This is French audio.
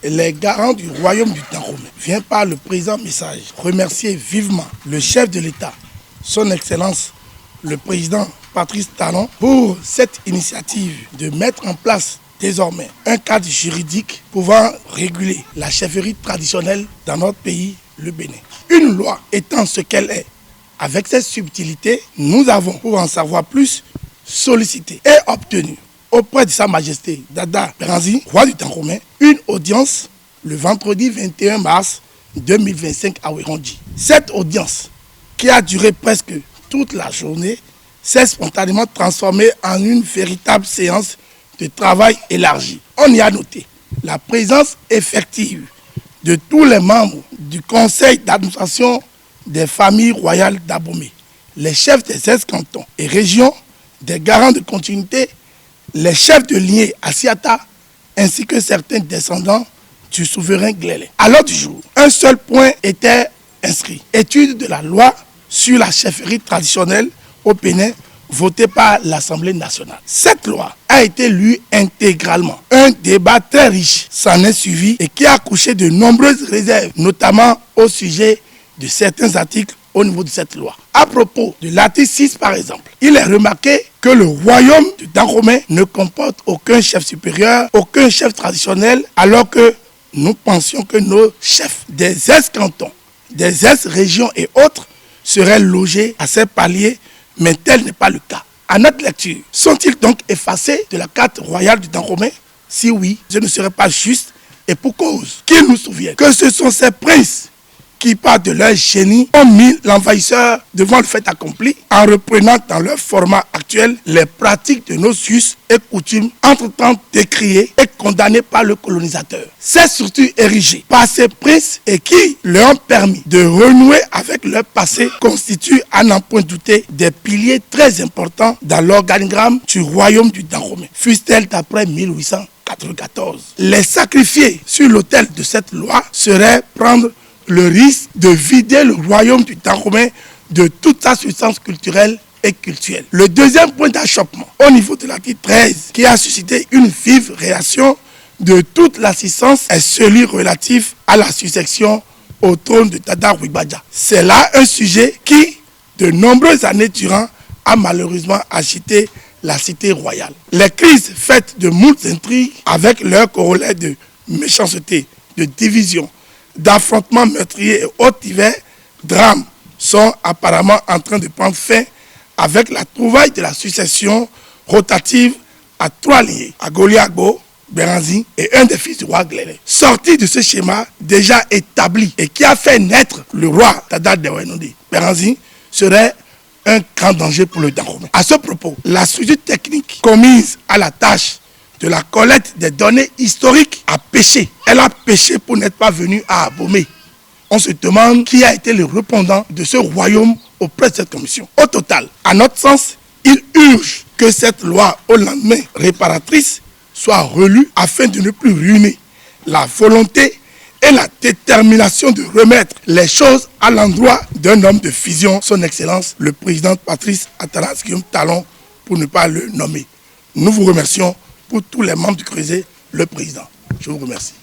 les garants du royaume du Dahomey, vient par le présent message remercier vivement le chef de l'État, son Excellence, le président Patrice Talon, pour cette initiative de mettre en place désormais un cadre juridique pouvant réguler la chefferie traditionnelle dans notre pays, le Bénin. Une loi étant ce qu'elle est, avec cette subtilité, nous avons, pour en savoir plus, sollicité et obtenu auprès de Sa Majesté Dada Beranzi, roi du Dahomey, une audience le vendredi 21 mars 2025 à Ouéronji. Cette audience, qui a duré presque toute la journée, s'est spontanément transformée en une véritable séance de travail élargi. On y a noté la présence effective de tous les membres du conseil d'administration des familles royales d'Abomey, les chefs des 16 cantons et régions, des garants de continuité, les chefs de lignée Asiata, ainsi que certains descendants du souverain Glélé. À l'ordre du jour, un seul point était inscrit: étude de la loi sur la chefferie traditionnelle au Bénin, votée par l'Assemblée nationale. Cette loi a été lue intégralement. Un débat très riche s'en est suivi et qui a accouché de nombreuses réserves, notamment au sujet de certains articles au niveau de cette loi. À propos de l'article 6 par exemple, il est remarqué que le royaume du Dahomey ne comporte aucun chef supérieur, aucun chef traditionnel, alors que nous pensions que nos chefs des ex-cantons, des ex-régions et autres seraient logés à ces paliers, mais tel n'est pas le cas. À notre lecture, sont-ils donc effacés de la carte royale du Dahomey? Si oui, ce ne serait pas juste, et pour cause. Qu'ils nous souviennent que ce sont ces princes qui, par de leur génie, ont mis l'envahisseur devant le fait accompli en reprenant dans leur format actuel les pratiques de nos us et coutumes entre-temps décriées et condamnées par le colonisateur. C'est surtout érigé par ces princes et qui leur ont permis de renouer avec leur passé constituent, à n'en point douter, des piliers très importants dans l'organigramme du royaume du Dahomey, fût-elle d'après 1894. Les sacrifier sur l'autel de cette loi serait prendre le risque de vider le royaume du Dahomey de toute sa substance culturelle et culturelle. Le deuxième point d'achoppement au niveau de l'article 13 qui a suscité une vive réaction de toute l'assistance est celui relatif à la succession au trône de Dada Ouibadja. C'est là un sujet qui, de nombreuses années durant, a malheureusement agité la cité royale. Les crises faites de moult intrigues avec leur corollaire de méchanceté, de division, d'affrontements meurtriers et autres divers drames sont apparemment en train de prendre fin avec la trouvaille de la succession rotative à 3 lignées, à Goliagbo, Beranzi et un des fils du roi Glélé. Sorti de ce schéma déjà établi et qui a fait naître le roi Dada Dewenodi, Beranzi serait un grand danger pour le Dahomey. À ce propos, la structure technique commise à la tâche de la collecte des données historiques a péché. Elle a péché pour n'être pas venue à Abomey. On se demande qui a été le répondant de ce royaume auprès de cette commission. Au total, à notre sens, il urge que cette loi au lendemain réparatrice soit relue afin de ne plus ruiner la volonté et la détermination de remettre les choses à l'endroit d'un homme de vision, son Excellence, le président Patrice Atanas Guillaume Talon, pour ne pas le nommer. Nous vous remercions pour tous les membres du Creuset, le président. Je vous remercie.